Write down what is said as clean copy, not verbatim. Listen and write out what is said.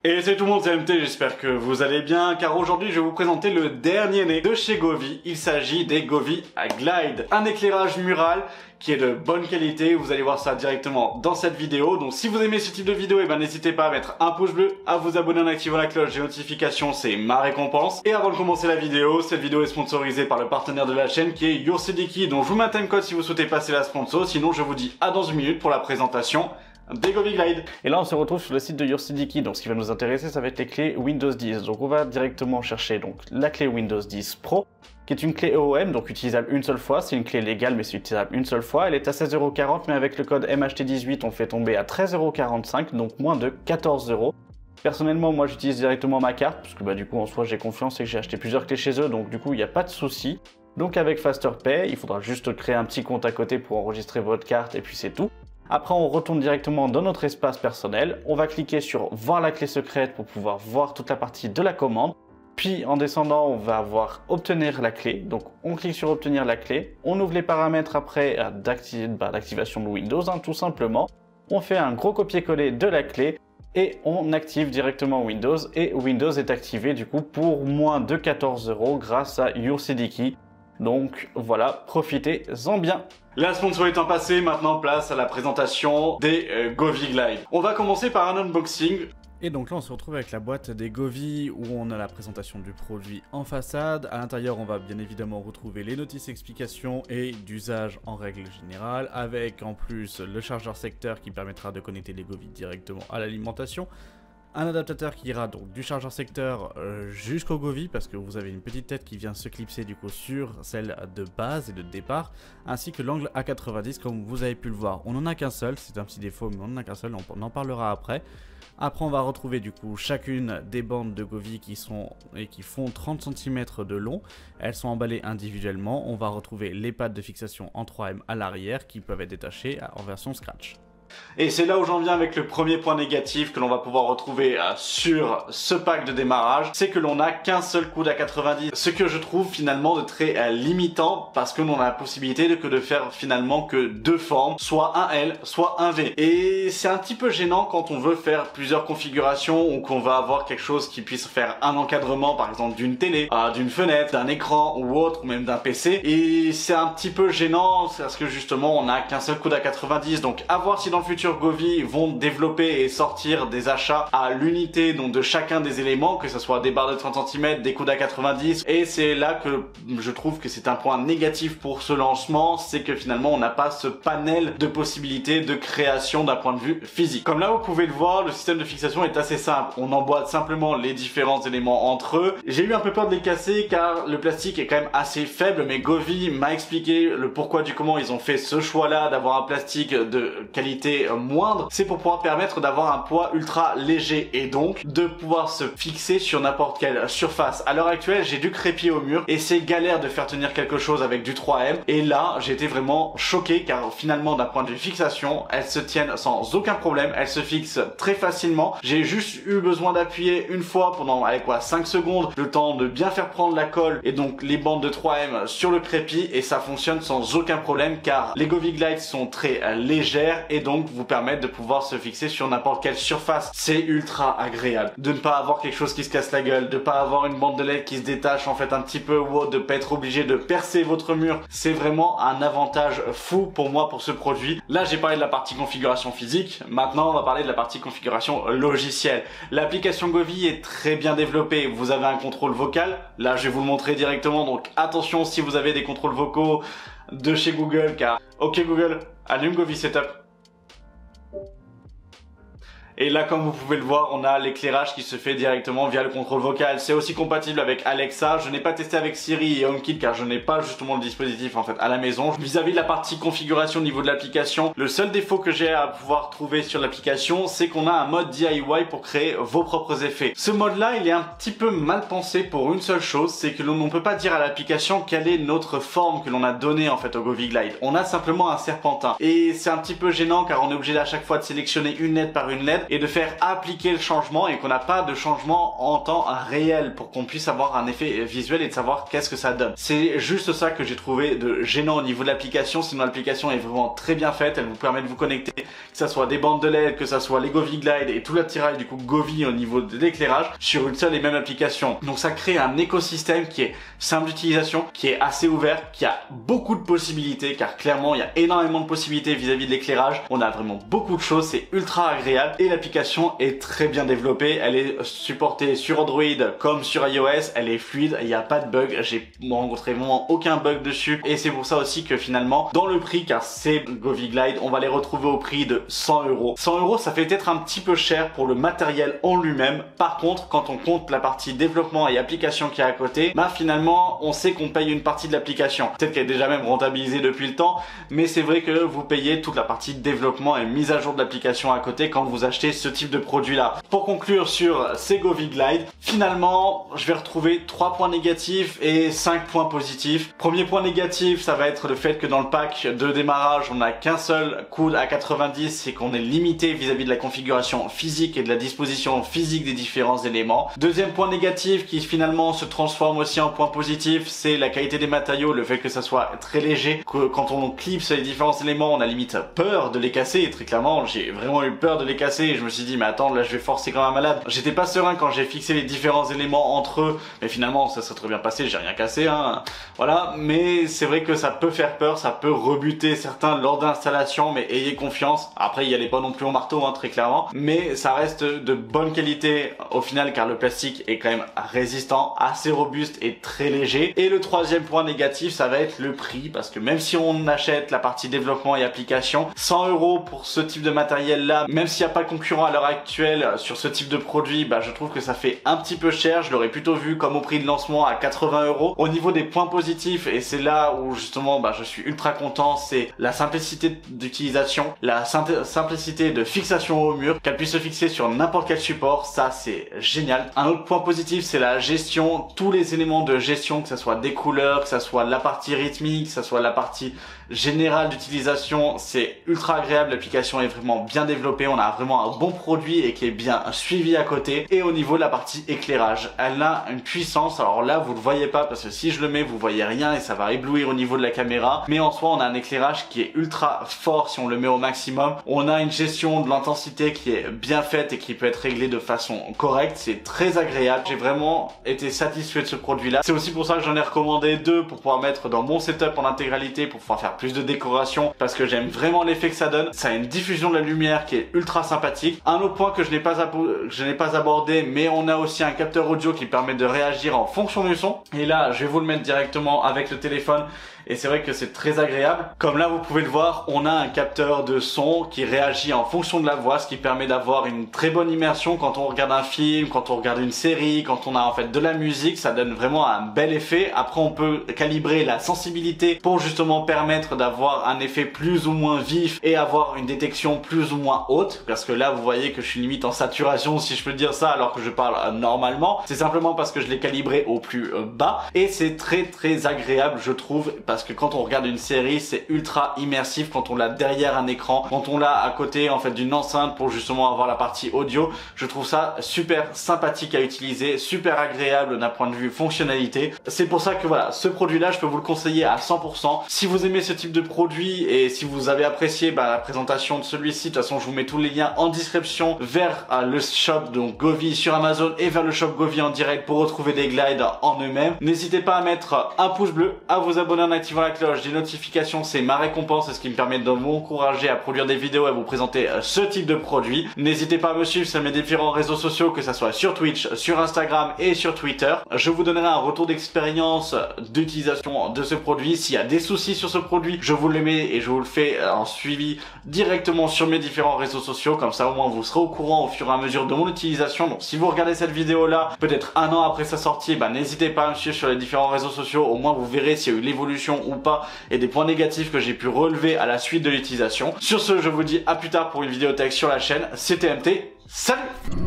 Et c'est tout le monde, c'est MT, j'espère que vous allez bien, car aujourd'hui je vais vous présenter le dernier né de chez Govee. Il s'agit des Govee Glide. Un éclairage mural qui est de bonne qualité, vous allez voir ça directement dans cette vidéo. Donc si vous aimez ce type de vidéo, n'hésitez pas à mettre un pouce bleu, à vous abonner en activant la cloche des notifications, c'est ma récompense. Et avant de commencer la vidéo, cette vidéo est sponsorisée par le partenaire de la chaîne qui est YourCDKey, dont je vous mets un time code si vous souhaitez passer la sponsor, sinon je vous dis à dans une minute pour la présentation des Govee Glide. Et là on se retrouve sur le site de YourCDKey, donc ce qui va nous intéresser ça va être les clés Windows 10. Donc on va directement chercher donc la clé Windows 10 Pro, qui est une clé EOM, donc utilisable une seule fois. C'est une clé légale mais c'est utilisable une seule fois. Elle est à 16,40 €, mais avec le code MHT18 on fait tomber à 13,45 €, donc moins de 14 €. Personnellement moi j'utilise directement ma carte, parce que du coup en soi j'ai confiance et que j'ai acheté plusieurs clés chez eux, donc du coup il n'y a pas de souci. Donc avec FasterPay, il faudra juste créer un petit compte à côté pour enregistrer votre carte et puis c'est tout. Après, on retourne directement dans notre espace personnel. On va cliquer sur voir la clé secrète pour pouvoir voir toute la partie de la commande. Puis, en descendant, on va avoir obtenir la clé. Donc, on clique sur obtenir la clé. On ouvre les paramètres après d'activation de Windows, tout simplement. On fait un gros copier-coller de la clé et on active directement Windows. Et Windows est activé du coup pour moins de 14 € grâce à YourCDKey. Donc voilà, profitez-en bien. La sponsor étant passée, maintenant place à la présentation des Govee Glide. On va commencer par un unboxing. Et donc là on se retrouve avec la boîte des Govee où on a la présentation du produit en façade. À l'intérieur on va bien évidemment retrouver les notices explications et d'usage en règle générale, avec en plus le chargeur secteur qui permettra de connecter les Govee directement à l'alimentation. Un adaptateur qui ira donc du chargeur secteur jusqu'au Govee, parce que vous avez une petite tête qui vient se clipser du coup sur celle de base et de départ, ainsi que l'angle A90 comme vous avez pu le voir. On n'en a qu'un seul, c'est un petit défaut mais on n'en a qu'un seul, on en parlera après. Après on va retrouver du coup chacune des bandes de Govee qui font 30 cm de long. Elles sont emballées individuellement. On va retrouver les pattes de fixation en 3M à l'arrière qui peuvent être détachées en version scratch. Et c'est là où j'en viens avec le premier point négatif que l'on va pouvoir retrouver sur ce pack de démarrage, c'est que l'on n'a qu'un seul coude à 90, ce que je trouve finalement de très limitant, parce que l'on a la possibilité de faire finalement que deux formes, soit un L, soit un V. Et c'est un petit peu gênant quand on veut faire plusieurs configurations ou qu'on va avoir quelque chose qui puisse faire un encadrement, par exemple d'une télé, d'une fenêtre, d'un écran ou autre, ou même d'un PC. Et c'est un petit peu gênant parce que justement on n'a qu'un seul coude à 90, donc à voir si dans le futur Govee vont développer et sortir des achats à l'unité donc de chacun des éléments, que ce soit des barres de 30 cm, des coudes à 90, et c'est là que je trouve que c'est un point négatif pour ce lancement, c'est que finalement on n'a pas ce panel de possibilités de création d'un point de vue physique. Comme là vous pouvez le voir, le système de fixation est assez simple, on emboîte simplement les différents éléments entre eux. J'ai eu un peu peur de les casser car le plastique est quand même assez faible, mais Govee m'a expliqué le pourquoi du comment ils ont fait ce choix là d'avoir un plastique de qualité moindre, c'est pour pouvoir permettre d'avoir un poids ultra léger et donc de pouvoir se fixer sur n'importe quelle surface. À l'heure actuelle, j'ai dû crépier au mur et c'est galère de faire tenir quelque chose avec du 3M, et là j'ai été vraiment choqué car finalement d'un point de vue fixation, elles se tiennent sans aucun problème, elles se fixent très facilement. J'ai juste eu besoin d'appuyer une fois pendant 5 secondes, le temps de bien faire prendre la colle et donc les bandes de 3M sur le crépi, et ça fonctionne sans aucun problème car les Govee Glide sont très légères et donc vous permettre de pouvoir se fixer sur n'importe quelle surface. C'est ultra agréable de ne pas avoir quelque chose qui se casse la gueule, de pas avoir une bande de LED qui se détache en fait un petit peu ou autre, de pas être obligé de percer votre mur. C'est vraiment un avantage fou pour moi pour ce produit. Là j'ai parlé de la partie configuration physique, maintenant on va parler de la partie configuration logicielle. L'application Govee est très bien développée, vous avez un contrôle vocal, là je vais vous le montrer directement, donc attention si vous avez des contrôles vocaux de chez Google, car ok Google, allume Govee Setup. Et là comme vous pouvez le voir, on a l'éclairage qui se fait directement via le contrôle vocal. C'est aussi compatible avec Alexa. Je n'ai pas testé avec Siri et HomeKit car je n'ai pas justement le dispositif en fait à la maison. Vis-à-vis de la partie configuration au niveau de l'application, le seul défaut que j'ai à pouvoir trouver sur l'application, c'est qu'on a un mode DIY pour créer vos propres effets. Ce mode là il est un petit peu mal pensé pour une seule chose, c'est que l'on ne peut pas dire à l'application quelle est notre forme que l'on a donnée en fait au Govee Glide. On a simplement un serpentin et c'est un petit peu gênant car on est obligé à chaque fois de sélectionner une LED par une LED. fait est de faire appliquer le changement et qu'on n'a pas de changement en temps réel pour qu'on puisse avoir un effet visuel et de savoir qu'est-ce que ça donne. C'est juste ça que j'ai trouvé de gênant au niveau de l'application, sinon l'application est vraiment très bien faite, elle vous permet de vous connecter, que ça soit des bandes de LED, que ça soit les Govee Glide et tout l'attirail du coup Govee au niveau de l'éclairage sur une seule et même application. Donc ça crée un écosystème qui est simple d'utilisation, qui est assez ouvert, qui a beaucoup de possibilités car clairement il y a énormément de possibilités vis-à-vis de l'éclairage. On a vraiment beaucoup de choses, c'est ultra agréable et l'application est très bien développée. Elle est supportée sur Android comme sur iOS, elle est fluide, il n'y a pas de bug, j'ai rencontré vraiment aucun bug dessus et c'est pour ça aussi que finalement dans le prix, car ces Govee Glide on va les retrouver au prix de 100 €. 100 € ça fait peut-être un petit peu cher pour le matériel en lui-même. Par contre quand on compte la partie développement et application qui est à côté, bah finalement on sait qu'on paye une partie de l'application. Peut-être qu'elle est déjà même rentabilisée depuis le temps, mais c'est vrai que vous payez toute la partie développement et mise à jour de l'application à côté quand vous achetez ce type de produit là. Pour conclure sur ces Govee Glide, finalement je vais retrouver 3 points négatifs et 5 points positifs. Premier point négatif, ça va être le fait que dans le pack de démarrage on n'a qu'un seul coude à 90, c'est qu'on est limité vis-à-vis de la configuration physique et de la disposition physique des différents éléments. Deuxième point négatif qui finalement se transforme aussi en point positif, c'est la qualité des matériaux, le fait que ça soit très léger, que quand on clipse les différents éléments on a limite peur de les casser, et très clairement j'ai vraiment eu peur de les casser et je me suis dit mais attends là je vais forcer comme un malade. J'étais pas serein quand j'ai fixé les différents éléments entre eux, mais finalement ça s'est très bien passé, j'ai rien cassé hein. Voilà, mais c'est vrai que ça peut faire peur, ça peut rebuter certains lors d'installation, mais ayez confiance. Après y allez pas non plus au marteau hein, très clairement, mais ça reste de bonne qualité au final car le plastique est quand même résistant, assez robuste et très léger. Et le troisième point négatif ça va être le prix, parce que même si on achète la partie développement et application, 100 € pour ce type de matériel là, même s'il n'y a pas de concurrent à l'heure actuelle sur ce type de produit, bah je trouve que ça fait un petit peu cher. Je l'aurais plutôt vu comme au prix de lancement à 80 €. Au niveau des points positifs, et c'est là où justement bah je suis ultra content, c'est la simplicité d'utilisation, la simplicité de fixation au mur, qu'elle puisse se fixer sur n'importe quel support, ça c'est génial. Un autre point positif c'est la gestion, tous les éléments de gestion, que ça soit des couleurs, que ça soit la partie rythmique, que ça soit la partie générale d'utilisation, c'est ultra agréable. L'application est vraiment bien développée, on a vraiment un bon produit et qui est bien suivi à côté. Et au niveau de la partie éclairage, elle a une puissance, alors là vous le voyez pas parce que si je le mets vous voyez rien et ça va éblouir au niveau de la caméra, mais en soi on a un éclairage qui est ultra fort si on le met au maximum. On a une gestion de l'intensité qui est bien faite et qui peut être réglée de façon correcte, c'est très agréable. J'ai vraiment été satisfait de ce produit là. C'est aussi pour ça que j'en ai recommandé 2 pour pouvoir mettre dans mon setup en intégralité, pour pouvoir faire plus de décoration, parce que j'aime vraiment l'effet que ça donne. Ça a une diffusion de la lumière qui est ultra sympathique. Un autre point que je n'ai pas abordé, mais on a aussi un capteur audio qui permet de réagir en fonction du son. Et là, je vais vous le mettre directement avec le téléphone. Et c'est vrai que c'est très agréable. Comme là vous pouvez le voir, on a un capteur de son qui réagit en fonction de la voix, ce qui permet d'avoir une très bonne immersion quand on regarde un film, quand on regarde une série, quand on a en fait de la musique. Ça donne vraiment un bel effet. Après on peut calibrer la sensibilité pour justement permettre d'avoir un effet plus ou moins vif et avoir une détection plus ou moins haute, parce que là vous voyez que je suis limite en saturation si je peux dire ça alors que je parle normalement. C'est simplement parce que je l'ai calibré au plus bas et c'est très agréable je trouve, parce que quand on regarde une série c'est ultra immersif quand on l'a derrière un écran, quand on l'a à côté en fait d'une enceinte pour justement avoir la partie audio. Je trouve ça super sympathique à utiliser, super agréable d'un point de vue fonctionnalité. C'est pour ça que voilà, ce produit là je peux vous le conseiller à 100%. Si vous aimez ce type de produit et si vous avez apprécié la présentation de celui-ci, de toute façon je vous mets tous les liens en description vers le shop donc Govee sur Amazon et vers le shop Govee en direct pour retrouver des glides en eux-mêmes. N'hésitez pas à mettre un pouce bleu, à vous abonner en activant la cloche des notifications, c'est ma récompense, c'est ce qui me permet de m'encourager à produire des vidéos et à vous présenter ce type de produit. N'hésitez pas à me suivre sur mes différents réseaux sociaux, que ça soit sur Twitch, sur Instagram et sur Twitter. Je vous donnerai un retour d'expérience d'utilisation de ce produit. S'il y a des soucis sur ce produit, je vous le mets et je vous le fais en suivi directement sur mes différents réseaux sociaux. Comme ça au moins vous serez au courant au fur et à mesure de mon utilisation. Donc si vous regardez cette vidéo là, peut-être un an après sa sortie, n'hésitez pas à me suivre sur les différents réseaux sociaux. Au moins vous verrez s'il y a eu l'évolution ou pas et des points négatifs que j'ai pu relever à la suite de l'utilisation. Sur ce, je vous dis à plus tard pour une vidéo tech sur la chaîne. C'était MT, salut!